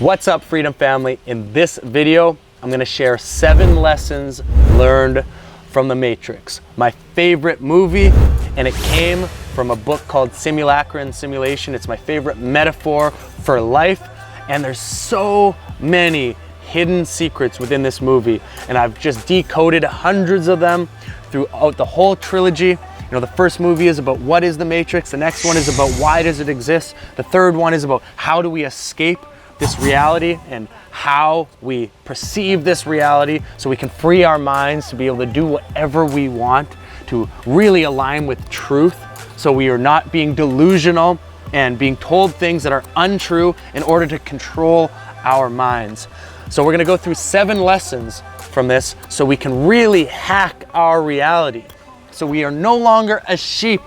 What's up, Freedom Family? In this video, I'm gonna share 7 lessons learned from The Matrix, my favorite movie, and it came from a book called Simulacra and Simulation. It's my favorite metaphor for life, and there's so many hidden secrets within this movie, and I've just decoded hundreds of them throughout the whole trilogy. You know, the first movie is about what is the Matrix, the next one is about why does it exist, the third one is about how do we escape this reality and how we perceive this reality so we can free our minds to be able to do whatever we want, to really align with truth so we are not being delusional and being told things that are untrue in order to control our minds. So we're gonna go through 7 lessons from this so we can really hack our reality. So we are no longer a sheep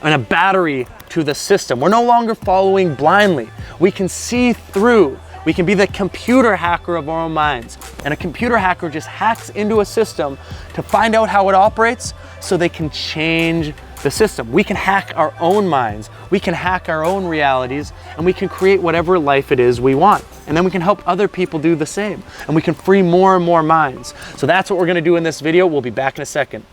and a battery to the system. We're no longer following blindly. We can see through. We can be the computer hacker of our own minds. And a computer hacker just hacks into a system to find out how it operates so they can change the system. We can hack our own minds. We can hack our own realities, and we can create whatever life it is we want. And then we can help other people do the same. And we can free more and more minds. So that's what we're gonna do in this video. We'll be back in a second.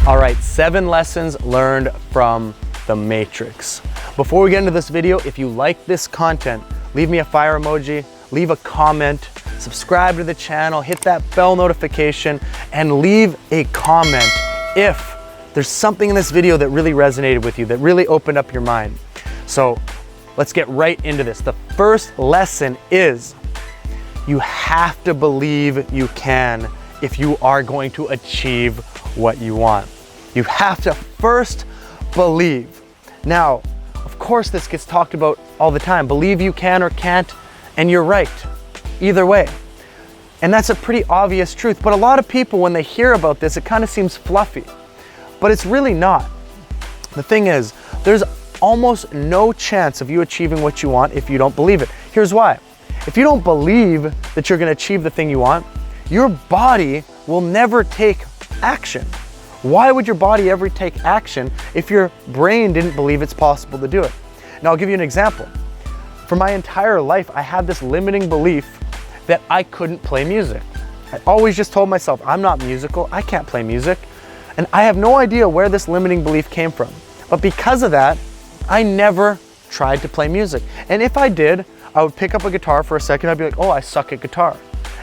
All right, 7 lessons learned from The Matrix. Before we get into this video, if you like this content, leave me a fire emoji, leave a comment, subscribe to the channel, hit that bell notification, and leave a comment if there's something in this video that really resonated with you, that really opened up your mind. So let's get right into this. The first lesson is you have to believe you can if you are going to achieve what you want. You have to first believe. Now, of course, this gets talked about all the time. Believe you can or can't, and you're right, either way. And that's a pretty obvious truth, but a lot of people, when they hear about this, it kind of seems fluffy, but it's really not. The thing is, there's almost no chance of you achieving what you want if you don't believe it. Here's why. If you don't believe that you're gonna achieve the thing you want, your body will never take action. Why would your body ever take action if your brain didn't believe it's possible to do it? Now, I'll give you an example. For my entire life, I had this limiting belief that I couldn't play music. I always just told myself, I'm not musical, I can't play music. And I have no idea where this limiting belief came from. But because of that, I never tried to play music. And if I did, I would pick up a guitar for a second, I'd be like, oh, I suck at guitar.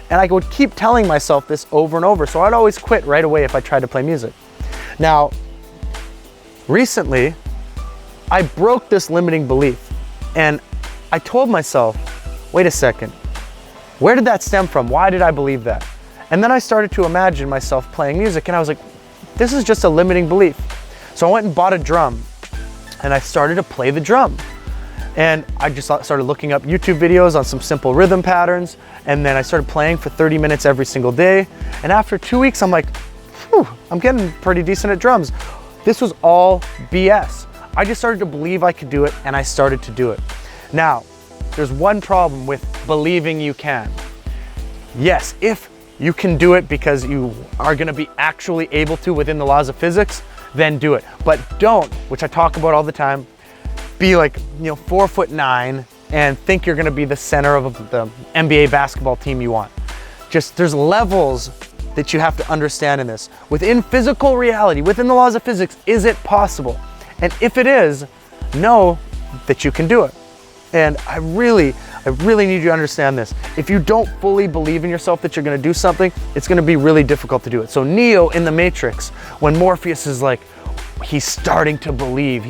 And I would keep telling myself this over and over, so I'd always quit right away if I tried to play music. Now, recently, I broke this limiting belief, and I told myself, wait a second, where did that stem from? Why did I believe that? And then I started to imagine myself playing music, and I was like, this is just a limiting belief. So I went and bought a drum, and I started to play the drum. And I just started looking up YouTube videos on some simple rhythm patterns, and then I started playing for 30 minutes every single day. And after 2 weeks, I'm like, whew, I'm getting pretty decent at drums. This was all BS. I just started to believe I could do it, and I started to do it. Now, there's one problem with believing you can. Yes, if you can do it because you are gonna be actually able to within the laws of physics, then do it. But don't, which I talk about all the time, be like, 4'9" and think you're gonna be the center of the NBA basketball team you want. Just, there's levels that you have to understand in this. Within physical reality, within the laws of physics, is it possible? And if it is, know that you can do it. And I really need you to understand this. If you don't fully believe in yourself that you're gonna do something, it's gonna be really difficult to do it. So Neo in The Matrix, when Morpheus is like, he's starting to believe.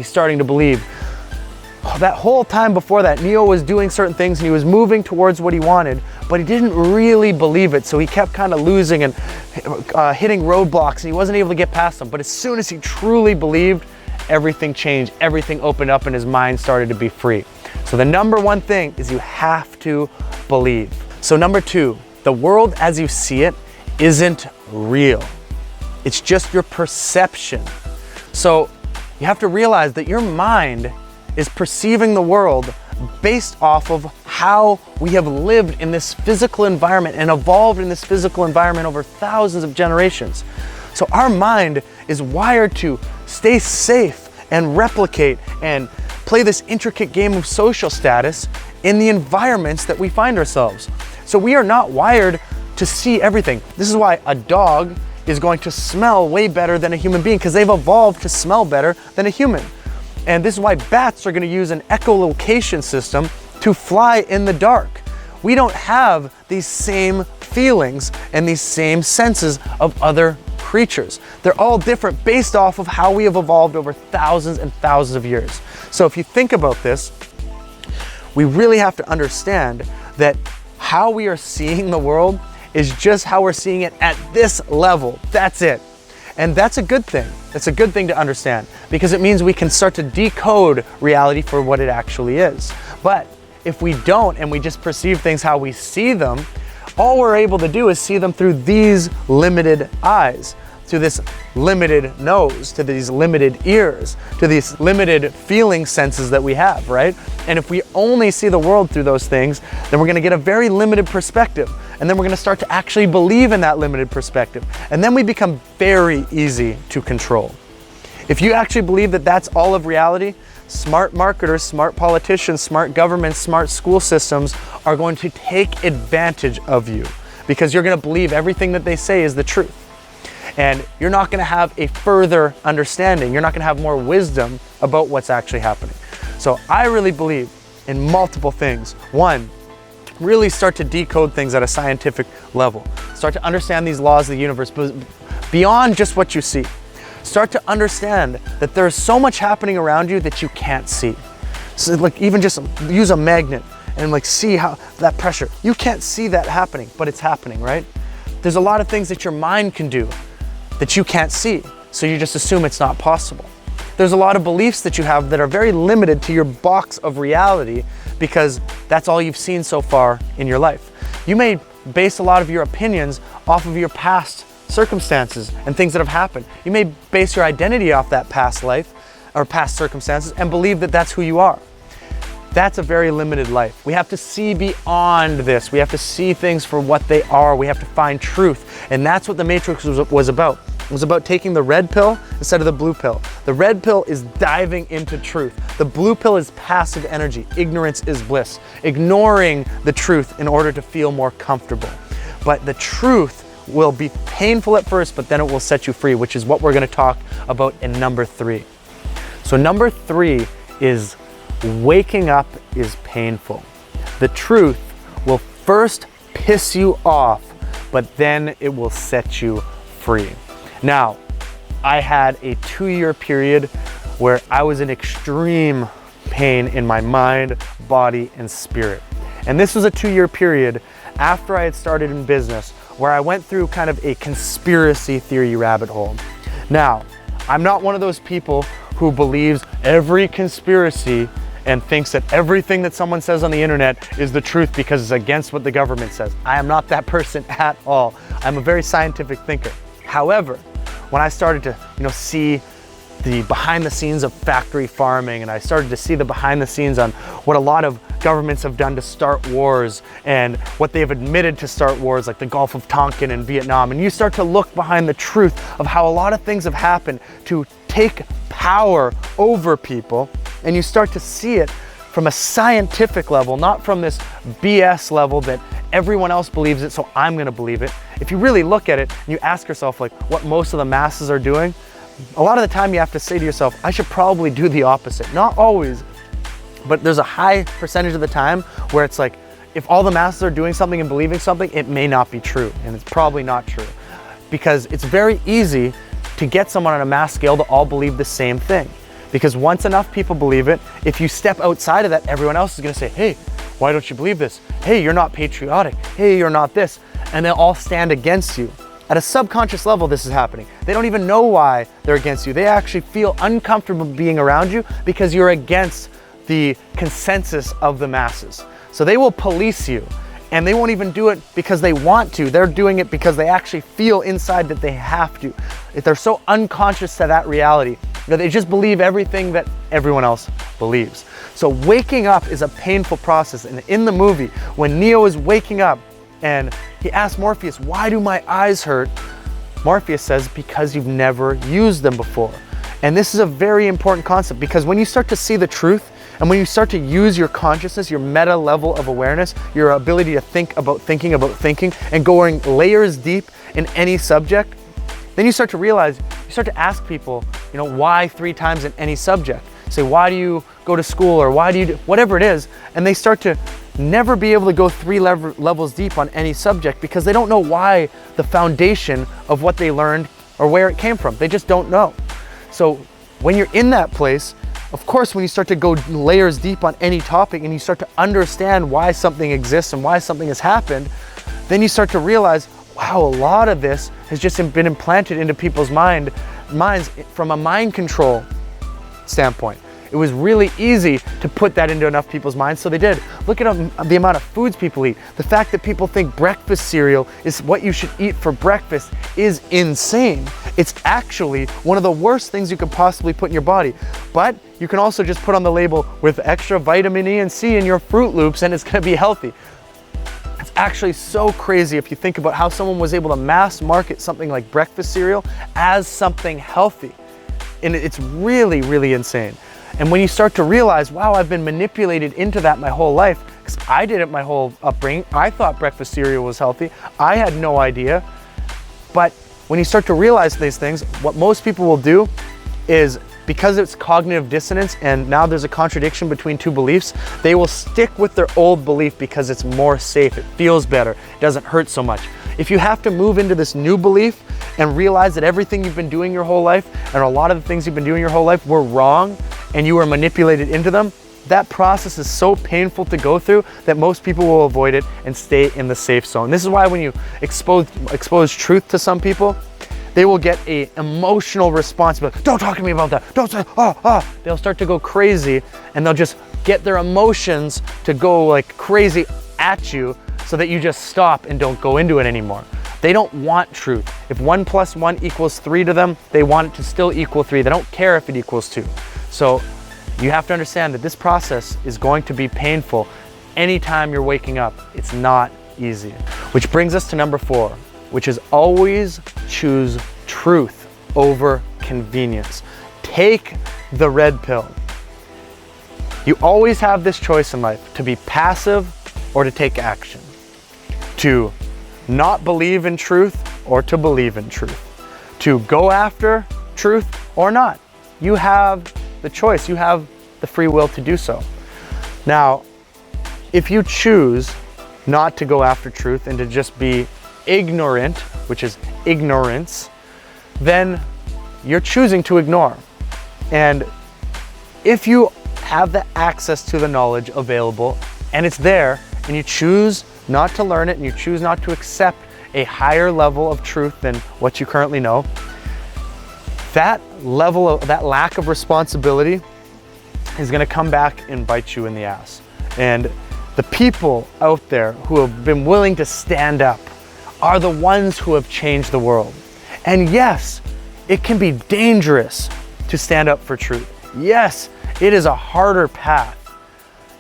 That whole time before that, Neo was doing certain things and he was moving towards what he wanted, but he didn't really believe it. So he kept kind of losing and hitting roadblocks, and he wasn't able to get past them. But as soon as he truly believed, everything changed, everything opened up, and his mind started to be free. So the number one thing is you have to believe. So number 2, the world as you see it isn't real. It's just your perception. So you have to realize that your mind is perceiving the world based off of how we have lived in this physical environment and evolved in this physical environment over thousands of generations. So our mind is wired to stay safe and replicate and play this intricate game of social status in the environments that we find ourselves. So we are not wired to see everything. This is why a dog is going to smell way better than a human being, because they've evolved to smell better than a human. And this is why bats are going to use an echolocation system to fly in the dark. We don't have these same feelings and these same senses of other creatures. They're all different based off of how we have evolved over thousands and thousands of years. So if you think about this, we really have to understand that how we are seeing the world is just how we're seeing it at this level. That's it. And that's a good thing. That's a good thing to understand, because it means we can start to decode reality for what it actually is. But if we don't, and we just perceive things how we see them, all we're able to do is see them through these limited eyes, to this limited nose, to these limited ears, to these limited feeling senses that we have, right? And if we only see the world through those things, then we're gonna get a very limited perspective. And then we're gonna start to actually believe in that limited perspective. And then we become very easy to control. If you actually believe that that's all of reality, smart marketers, smart politicians, smart governments, smart school systems are going to take advantage of you, because you're gonna believe everything that they say is the truth. And you're not gonna have a further understanding. You're not gonna have more wisdom about what's actually happening. So I really believe in multiple things. One, really start to decode things at a scientific level. Start to understand these laws of the universe beyond just what you see. Start to understand that there's so much happening around you that you can't see. So like even just use a magnet and like see how that pressure, you can't see that happening, but it's happening, right? There's a lot of things that your mind can do that you can't see, so you just assume it's not possible. There's a lot of beliefs that you have that are very limited to your box of reality, because that's all you've seen so far in your life. You may base a lot of your opinions off of your past circumstances and things that have happened. You may base your identity off that past life or past circumstances and believe that that's who you are. That's a very limited life. We have to see beyond this. We have to see things for what they are. We have to find truth. And that's what the Matrix was about. It was about taking the red pill instead of the blue pill. The red pill is diving into truth. The blue pill is passive energy. Ignorance is bliss. Ignoring the truth in order to feel more comfortable. But the truth will be painful at first, but then it will set you free, which is what we're going to talk about in number 3. So number 3 is waking up is painful. The truth will first piss you off, but then it will set you free. Now, I had a 2-year period where I was in extreme pain in my mind, body, and spirit. And this was a 2-year period after I had started in business, where I went through kind of a conspiracy theory rabbit hole. Now, I'm not one of those people who believes every conspiracy and thinks that everything that someone says on the internet is the truth because it's against what the government says. I am not that person at all. I'm a very scientific thinker. However, when I started to see the behind the scenes of factory farming, and I started to see the behind the scenes on what a lot of governments have done to start wars and what they've admitted to start wars, like the Gulf of Tonkin and Vietnam, and you start to look behind the truth of how a lot of things have happened to take power over people, and you start to see it from a scientific level, not from this BS level that everyone else believes it, so I'm gonna believe it. If you really look at it and you ask yourself like what most of the masses are doing, a lot of the time you have to say to yourself, I should probably do the opposite. Not always, but there's a high percentage of the time where it's like, if all the masses are doing something and believing something, it may not be true, and it's probably not true. Because it's very easy to get someone on a mass scale to all believe the same thing. Because once enough people believe it, if you step outside of that, everyone else is gonna say, hey, why don't you believe this? Hey, you're not patriotic. Hey, you're not this. And they'll all stand against you. At a subconscious level, this is happening. They don't even know why they're against you. They actually feel uncomfortable being around you because you're against the consensus of the masses. So they will police you, and they won't even do it because they want to. They're doing it because they actually feel inside that they have to. If they're so unconscious to that reality, that they just believe everything that everyone else believes. believes. So waking up is a painful process. And in the movie, when Neo is waking up and he asks Morpheus, why do my eyes hurt? Morpheus says, because you've never used them before. And this is a very important concept, because when you start to see the truth and when you start to use your consciousness, your meta level of awareness, your ability to think about thinking and going layers deep in any subject, then you start to realize, you start to ask people, why 3 times in any subject? Say, why do you go to school, or why do you do, whatever it is, and they start to never be able to go 3 levels deep on any subject because they don't know why, the foundation of what they learned or where it came from. They just don't know. So when you're in that place, of course, when you start to go layers deep on any topic and you start to understand why something exists and why something has happened, then you start to realize, wow, a lot of this has just been implanted into people's minds from a mind control standpoint. It was really easy to put that into enough people's minds, so they did. Look at the amount of foods people eat. The fact that people think breakfast cereal is what you should eat for breakfast is insane. It's actually one of the worst things you could possibly put in your body. But you can also just put on the label with extra vitamin E and C in your Fruit Loops and it's gonna be healthy. It's actually so crazy if you think about how someone was able to mass market something like breakfast cereal as something healthy. And it's really, really insane. And when you start to realize, wow, I've been manipulated into that my whole life, because I did it my whole upbringing. I thought breakfast cereal was healthy. I had no idea. But when you start to realize these things, what most people will do is, because it's cognitive dissonance and now there's a contradiction between 2 beliefs, they will stick with their old belief because it's more safe, it feels better, it doesn't hurt so much. If you have to move into this new belief and realize that everything you've been doing your whole life and a lot of the things you've been doing your whole life were wrong and you were manipulated into them, that process is so painful to go through that most people will avoid it and stay in the safe zone. This is why when you expose truth to some people, they will get an emotional response. Like, don't talk to me about that. Don't say, They'll start to go crazy and they'll just get their emotions to go like crazy at you so that you just stop and don't go into it anymore. They don't want truth. If 1 + 1 = 3 to them, they want it to still equal 3. They don't care if it equals 2. So you have to understand that this process is going to be painful anytime you're waking up. It's not easy. Which brings us to number 4, which is always choose truth over convenience. Take the red pill. You always have this choice in life, to be passive or to take action, to not believe in truth or to believe in truth, to go after truth or not. You have the choice, you have the free will to do so. Now, if you choose not to go after truth and to just be ignorant, which is ignorance, then you're choosing to ignore. And if you have the access to the knowledge available and it's there, and you choose not to learn it and you choose not to accept a higher level of truth than what you currently know, that lack of responsibility is going to come back and bite you in the ass. And the people out there who have been willing to stand up are the ones who have changed the world. And yes, it can be dangerous to stand up for truth. Yes, it is a harder path.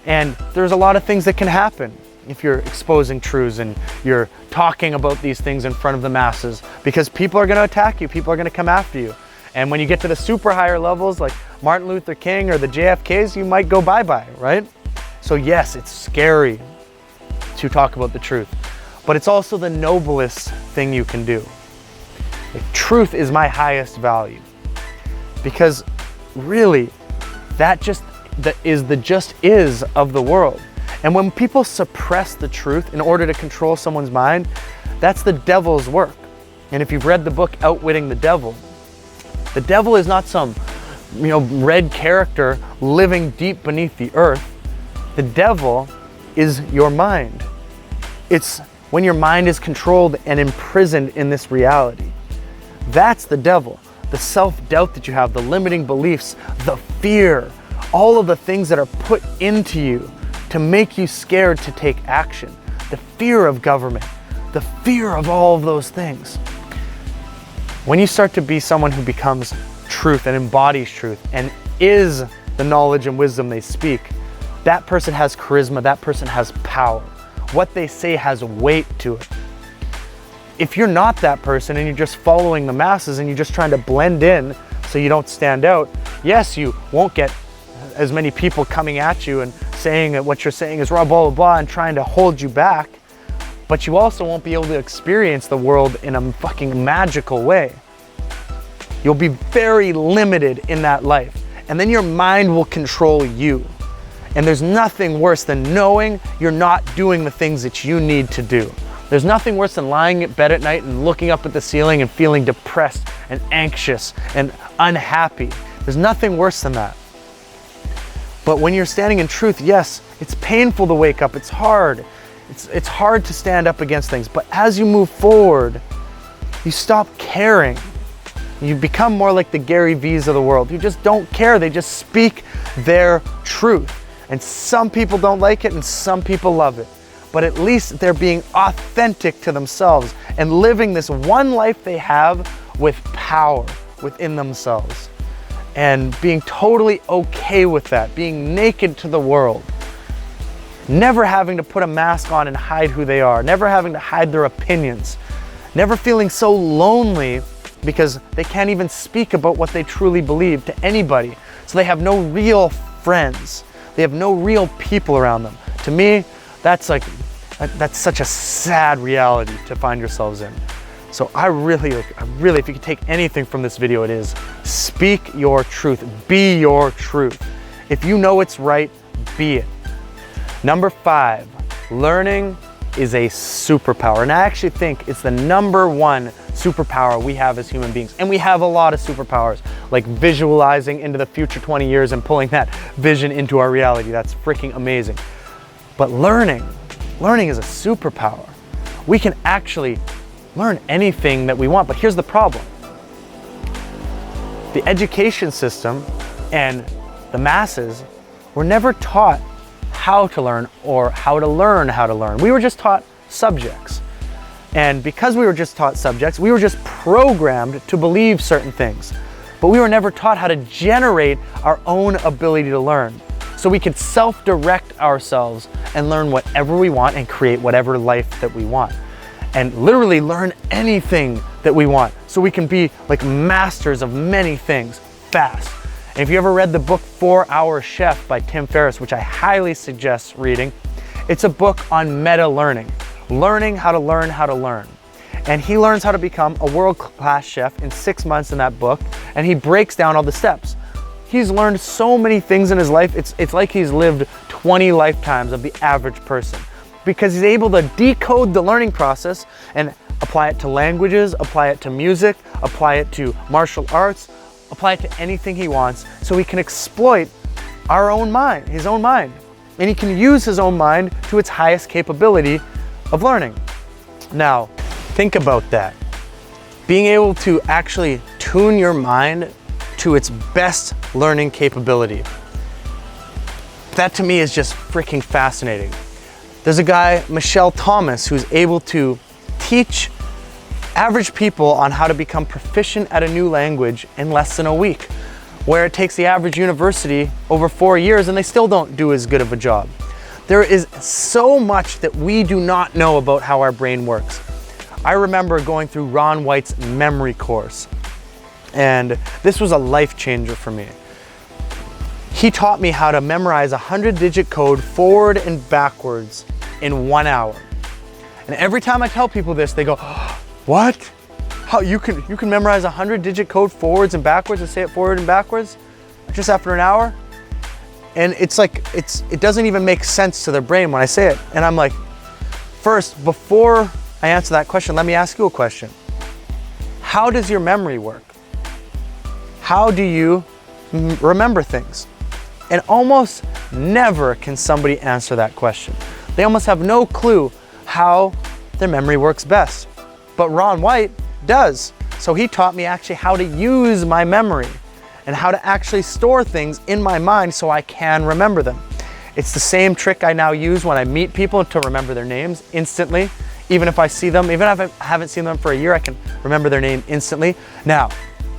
And there's a lot of things that can happen if you're exposing truths and you're talking about these things in front of the masses, because people are going to attack you, people are going to come after you. And when you get to the super higher levels like Martin Luther King or the JFKs, you might go bye-bye, right? So yes, it's scary to talk about the truth, but it's also the noblest thing you can do. Like, truth is my highest value, because really that is the just is of the world. And when people suppress the truth in order to control someone's mind, that's the devil's work. And if you've read the book Outwitting the Devil is not some red character living deep beneath the earth. The devil is your mind. It's when your mind is controlled and imprisoned in this reality. That's the devil. The self-doubt that you have, the limiting beliefs, the fear, all of the things that are put into you to make you scared to take action. The fear of government, the fear of all of those things. When you start to be someone who becomes truth and embodies truth and is the knowledge and wisdom they speak. That person has charisma, that person has power. What they say has weight to it. If you're not that person and you're just following the masses and you're just trying to blend in so you don't stand out, yes, you won't get as many people coming at you and saying that what you're saying is blah, blah, blah, and trying to hold you back, but you also won't be able to experience the world in a fucking magical way. You'll be very limited in that life, and then your mind will control you. And there's nothing worse than knowing you're not doing the things that you need to do. There's nothing worse than lying in bed at night and looking up at the ceiling and feeling depressed and anxious and unhappy. There's nothing worse than that. But when you're standing in truth, yes, it's painful to wake up. It's hard. It's hard to stand up against things. But as you move forward, you stop caring. You become more like the Gary V's of the world. You just don't care. They just speak their truth. And some people don't like it and some people love it. But at least they're being authentic to themselves and living this one life they have with power within themselves. And being totally okay with that, being naked to the world. Never having to put a mask on and hide who they are, never having to hide their opinions, never feeling so lonely because they can't even speak about what they truly believe to anybody. So they have no real friends. They have no real people around them. To me, that's such a sad reality to find yourselves in. So I really, if you could take anything from this video, it is speak your truth, be your truth. If you know it's right, be it. Number 5, learning is a superpower. And I actually think it's the number 1 superpower we have as human beings. And we have a lot of superpowers, like visualizing into the future 20 years and pulling that vision into our reality. That's freaking amazing. But learning is a superpower. We can actually learn anything that we want, but here's the problem. The education system and the masses were never taught how to learn or how to learn how to learn. We were just taught subjects. And because we were just taught subjects, we were just programmed to believe certain things. But we were never taught how to generate our own ability to learn. So we could self-direct ourselves and learn whatever we want and create whatever life that we want. And literally learn anything that we want. So we can be like masters of many things fast. And if you ever read the book 4-Hour Chef by Tim Ferriss, which I highly suggest reading, it's a book on meta learning. Learning how to learn how to learn. And he learns how to become a world-class chef in 6 months in that book. And he breaks down all the steps. He's learned so many things in his life. It's like he's lived 20 lifetimes of the average person, because he's able to decode the learning process and apply it to languages, apply it to music, apply it to martial arts, apply it to anything he wants, so he can exploit our own mind, his own mind. And he can use his own mind to its highest capability of learning. Now, think about that. Being able to actually tune your mind to its best learning capability. That to me is just freaking fascinating. There's a guy, Michelle Thomas, who's able to teach average people on how to become proficient at a new language in less than a week, where it takes the average university over 4 years and they still don't do as good of a job. There is so much that we do not know about how our brain works. I remember going through Ron White's memory course, and this was a life changer for me. He taught me how to memorize a 100-digit code forward and backwards in 1 hour. And every time I tell people this, they go, what? How you can memorize a 100-digit code forwards and backwards and say it forward and backwards just after an hour? And it's like, it doesn't even make sense to their brain when I say it. And I'm like, first, before I answer that question, let me ask you a question. How does your memory work? How do you remember things? And almost never can somebody answer that question. They almost have no clue how their memory works best. But Ron White does. So he taught me actually how to use my memory and how to actually store things in my mind so I can remember them. It's the same trick I now use when I meet people to remember their names instantly. Even if I see them, even if I haven't seen them for a year, I can remember their name instantly. Now,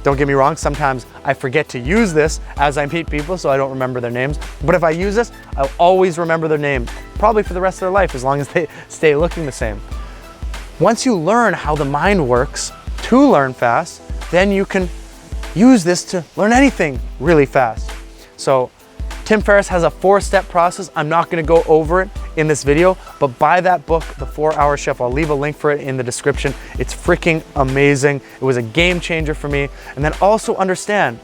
Don't get me wrong, sometimes I forget to use this as I meet people, so I don't remember their names. But if I use this, I'll always remember their name, probably for the rest of their life, as long as they stay looking the same. Once you learn how the mind works to learn fast, then you can use this to learn anything really fast. So Tim Ferriss has a 4-step process. I'm not gonna go over it in this video, but buy that book, The 4-Hour Chef. I'll leave a link for it in the description. It's freaking amazing. It was a game changer for me. And then also understand,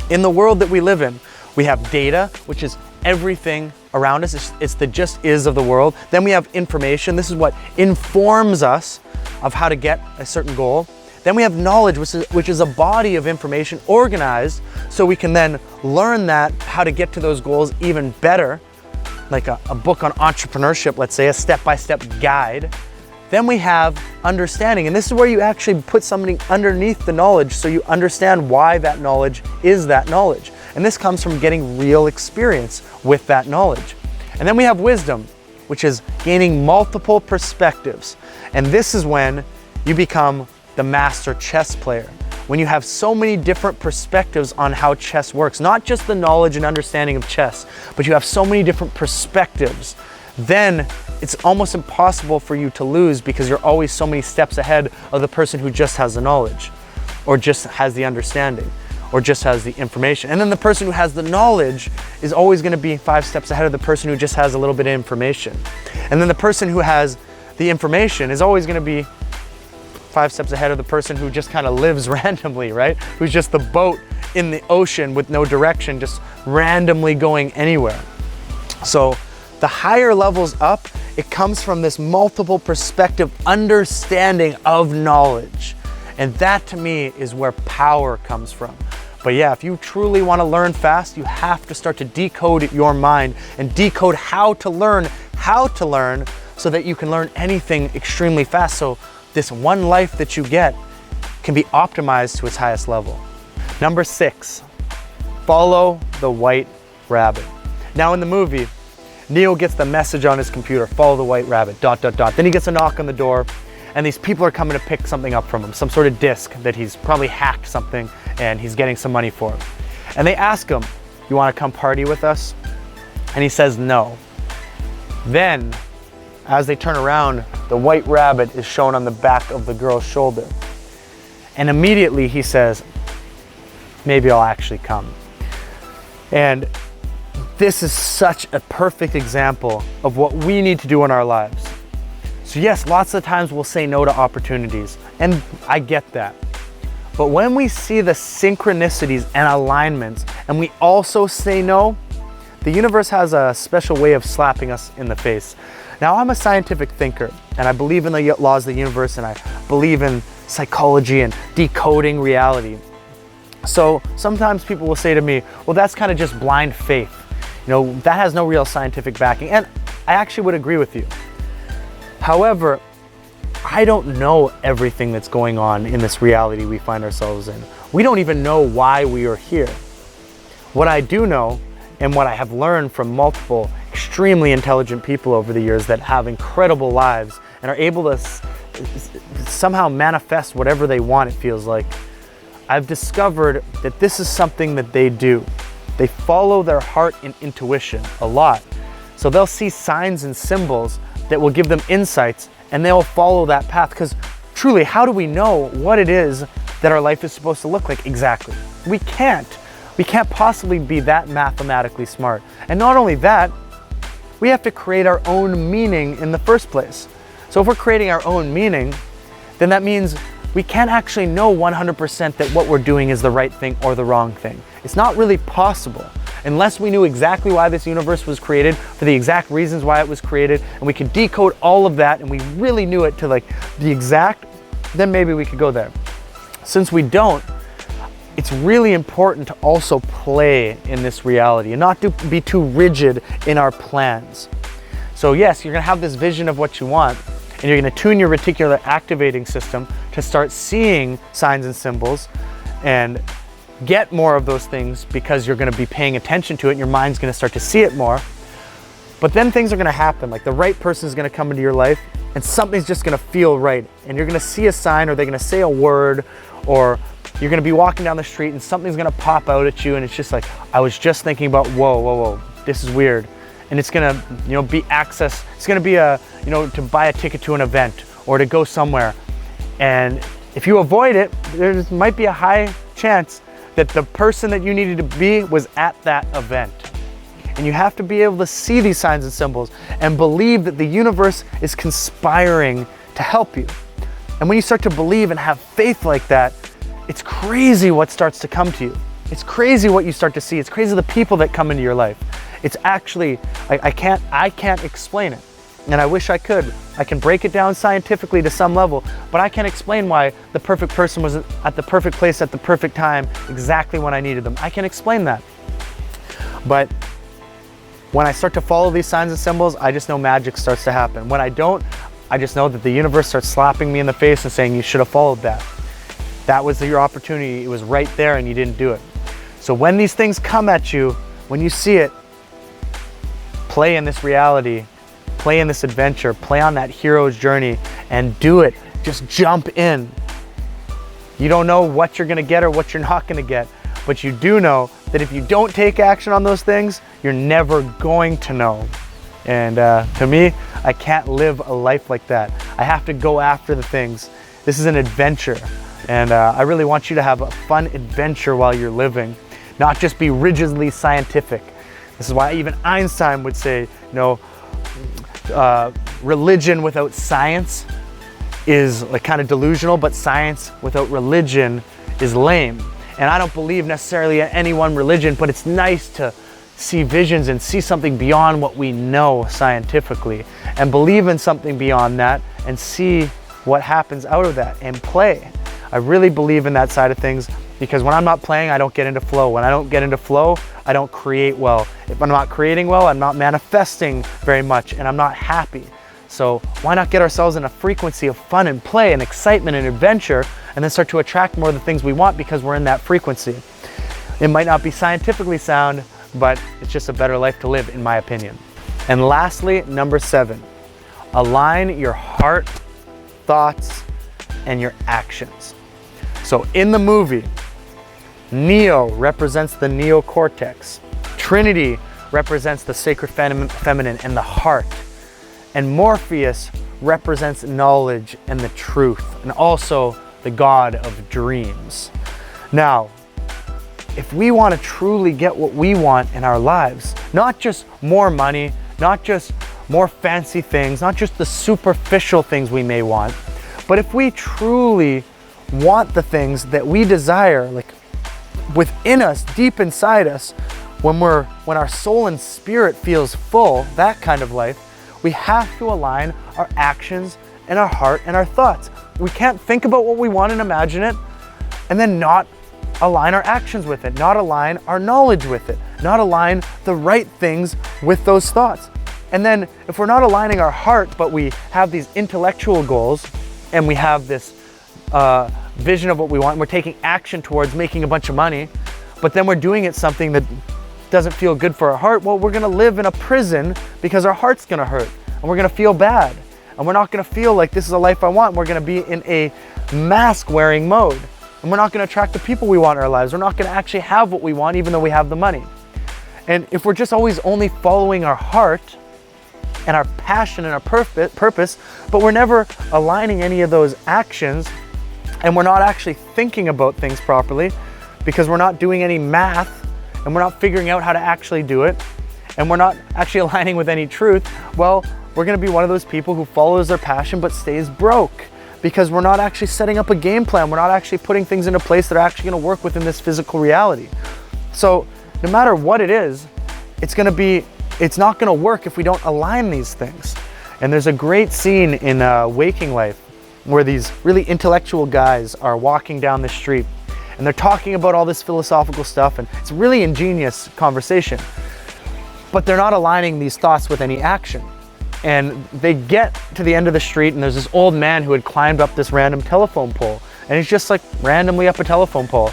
in the world that we live in, we have data, which is everything around us. It's the just is of the world. Then we have information. This is what informs us of how to get a certain goal. Then we have knowledge, which is a body of information organized so we can then learn that, how to get to those goals even better, like a book on entrepreneurship, let's say, a step-by-step guide. Then we have understanding, and this is where you actually put something underneath the knowledge so you understand why that knowledge is that knowledge. And this comes from getting real experience with that knowledge. And then we have wisdom, which is gaining multiple perspectives. And this is when you become the master chess player. When you have so many different perspectives on how chess works, not just the knowledge and understanding of chess, but you have so many different perspectives, then it's almost impossible for you to lose because you're always so many steps ahead of the person who just has the knowledge, or just has the understanding, or just has the information. And then the person who has the knowledge is always gonna be 5 steps ahead of the person who just has a little bit of information. And then the person who has the information is always gonna be 5 steps ahead of the person who just kind of lives randomly, right? Who's just the boat in the ocean with no direction, just randomly going anywhere. So the higher levels up, it comes from this multiple perspective understanding of knowledge. And that to me is where power comes from. But yeah, if you truly want to learn fast, you have to start to decode your mind and decode how to learn so that you can learn anything extremely fast. So this one life that you get can be optimized to its highest level. Number 6, follow the white rabbit. Now in the movie, Neo gets the message on his computer, follow the white rabbit, ... Then he gets a knock on the door and these people are coming to pick something up from him, some sort of disc that he's probably hacked something and he's getting some money for it. And they ask him, you wanna come party with us? And he says no. Then, as they turn around, the white rabbit is shown on the back of the girl's shoulder. And immediately he says, maybe I'll actually come. And this is such a perfect example of what we need to do in our lives. So yes, lots of times we'll say no to opportunities, and I get that. But when we see the synchronicities and alignments, and we also say no, the universe has a special way of slapping us in the face. Now, I'm a scientific thinker, and I believe in the laws of the universe, and I believe in psychology and decoding reality. So sometimes people will say to me, well, that's kind of just blind faith. You know, that has no real scientific backing. And I actually would agree with you. However, I don't know everything that's going on in this reality we find ourselves in. We don't even know why we are here. What I do know, and what I have learned from multiple extremely intelligent people over the years that have incredible lives and are able to somehow manifest whatever they want, it feels like, I've discovered that this is something that they do. They follow their heart and intuition a lot. So they'll see signs and symbols that will give them insights, and they'll follow that path, because truly, how do we know what it is that our life is supposed to look like exactly? We can't. We can't possibly be that mathematically smart. And not only that, we have to create our own meaning in the first place. So if we're creating our own meaning, then that means we can't actually know 100% that what we're doing is the right thing or the wrong thing. It's not really possible unless we knew exactly why this universe was created, for the exact reasons why it was created, and we could decode all of that and we really knew it to like the exact, then maybe we could go there. Since we don't, it's really important to also play in this reality and not to be too rigid in our plans. So yes, you're gonna have this vision of what you want, and you're gonna tune your reticular activating system to start seeing signs and symbols and get more of those things, because you're gonna be paying attention to it and your mind's gonna start to see it more. But then things are gonna happen, like the right person is gonna come into your life and something's just gonna feel right, and you're gonna see a sign, or they're gonna say a word, or you're gonna be walking down the street and something's gonna pop out at you, and it's just like, I was just thinking about, whoa, this is weird. And it's gonna, be access, it's gonna be to buy a ticket to an event or to go somewhere. And if you avoid it, there might be a high chance that the person that you needed to be was at that event. And you have to be able to see these signs and symbols and believe that the universe is conspiring to help you. And when you start to believe and have faith like that, it's crazy what starts to come to you. It's crazy what you start to see. It's crazy the people that come into your life. It's actually, I can't explain it. And I wish I could. I can break it down scientifically to some level, but I can't explain why the perfect person was at the perfect place at the perfect time, exactly when I needed them. I can explain that. But when I start to follow these signs and symbols, I just know magic starts to happen. When I don't, I just know that the universe starts slapping me in the face and saying, you should have followed that. That was your opportunity. It was right there and you didn't do it. So when these things come at you, when you see it, play in this reality, play in this adventure, play on that hero's journey and do it. Just jump in. You don't know what you're gonna get or what you're not gonna get, but you do know that if you don't take action on those things, you're never going to know. And to me, I can't live a life like that. I have to go after the things. This is an adventure. And I really want you to have a fun adventure while you're living, not just be rigidly scientific. This is why even Einstein would say, religion without science is like kind of delusional, but science without religion is lame. And I don't believe necessarily in any one religion, but it's nice to see visions and see something beyond what we know scientifically and believe in something beyond that and see what happens out of that and play. I really believe in that side of things because when I'm not playing, I don't get into flow. When I don't get into flow, I don't create well. If I'm not creating well, I'm not manifesting very much and I'm not happy. So why not get ourselves in a frequency of fun and play and excitement and adventure and then start to attract more of the things we want because we're in that frequency. It might not be scientifically sound, but it's just a better life to live in my opinion. And lastly, number 7, align your heart, thoughts, and your actions. So in the movie, Neo represents the neocortex. Trinity represents the sacred feminine and the heart. And Morpheus represents knowledge and the truth, and also the god of dreams. Now, if we want to truly get what we want in our lives, not just more money, not just more fancy things, not just the superficial things we may want, but if we truly want the things that we desire, like within us, deep inside us, when our soul and spirit feels full, that kind of life, we have to align our actions and our heart and our thoughts. We can't think about what we want and imagine it and then not align our actions with it, not align our knowledge with it, not align the right things with those thoughts. And then if we're not aligning our heart, but we have these intellectual goals and we have this vision of what we want, and we're taking action towards making a bunch of money, but then we're doing it something that doesn't feel good for our heart, well, we're gonna live in a prison because our heart's gonna hurt and we're gonna feel bad and we're not gonna feel like this is a life I want. We're gonna be in a mask wearing mode and we're not gonna attract the people we want in our lives. We're not gonna actually have what we want even though we have the money. And if we're just always only following our heart and our passion and our purpose, but we're never aligning any of those actions and we're not actually thinking about things properly because we're not doing any math and we're not figuring out how to actually do it, and we're not actually aligning with any truth, well, we're gonna be one of those people who follows their passion but stays broke because we're not actually setting up a game plan. We're not actually putting things into place that are actually gonna work within this physical reality. So no matter what it is, it's not gonna work if we don't align these things. And there's a great scene in Waking Life where these really intellectual guys are walking down the street and they're talking about all this philosophical stuff, and it's a really ingenious conversation, but they're not aligning these thoughts with any action. And they get to the end of the street and there's this old man who had climbed up this random telephone pole, and he's just like randomly up a telephone pole.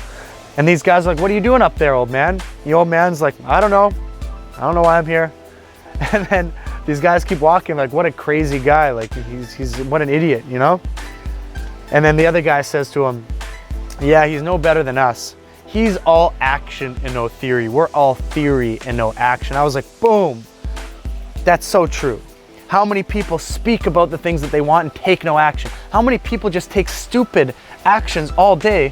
And these guys are like, "What are you doing up there, old man?" The old man's like, I don't know why I'm here." And then these guys keep walking like, what a crazy guy, like he's what an idiot, you know? And then the other guy says to him, Yeah, he's no better than us. He's all action and no theory. We're all theory and no action. I was like, boom. That's so true. How many people speak about the things that they want and take no action? How many people just take stupid actions all day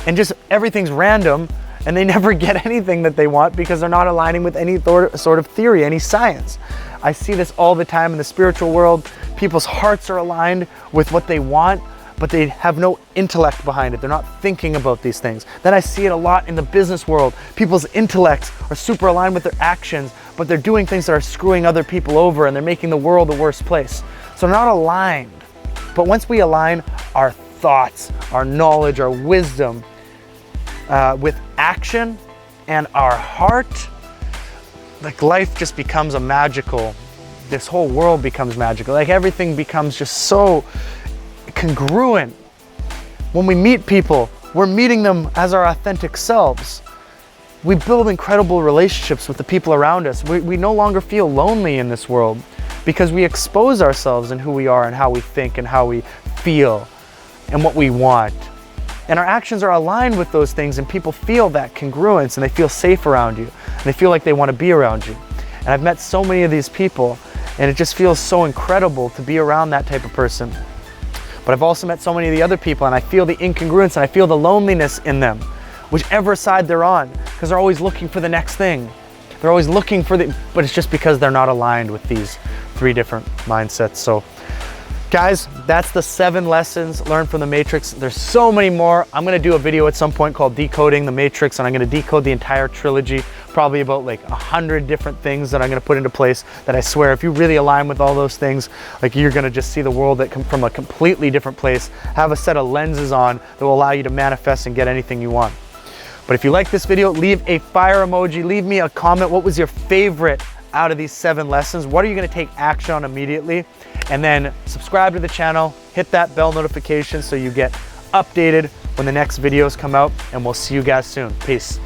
and just everything's random and they never get anything that they want because they're not aligning with any sort of theory, any science? I see this all the time in the spiritual world. People's hearts are aligned with what they want, but they have no intellect behind it. They're not thinking about these things. Then I see it a lot in the business world. People's intellects are super aligned with their actions, but they're doing things that are screwing other people over and they're making the world a worse place. So they're not aligned. But once we align our thoughts, our knowledge, our wisdom with action and our heart, like life just becomes a magical, this whole world becomes magical. Like everything becomes just so congruent. When we meet people, we're meeting them as our authentic selves. We build incredible relationships with the people around us. We no longer feel lonely in this world because we expose ourselves and who we are and how we think and how we feel and what we want. And our actions are aligned with those things, and people feel that congruence and they feel safe around you and they feel like they want to be around you. And I've met so many of these people and it just feels so incredible to be around that type of person. But I've also met so many of the other people and I feel the incongruence and I feel the loneliness in them, whichever side they're on, because they're always looking for the next thing. They're always looking for but it's just because they're not aligned with these 3 different mindsets. So guys, that's the 7 lessons learned from the Matrix. There's so many more. I'm gonna do a video at some point called Decoding the Matrix, and I'm gonna decode the entire trilogy, probably about like 100 different things that I'm gonna put into place that I swear, if you really align with all those things, like you're gonna just see the world that come from a completely different place, have a set of lenses on that will allow you to manifest and get anything you want. But if you like this video, leave a fire emoji, leave me a comment. What was your favorite out of these 7 lessons? What are you gonna take action on immediately? And then subscribe to the channel, hit that bell notification so you get updated when the next videos come out, and we'll see you guys soon. Peace.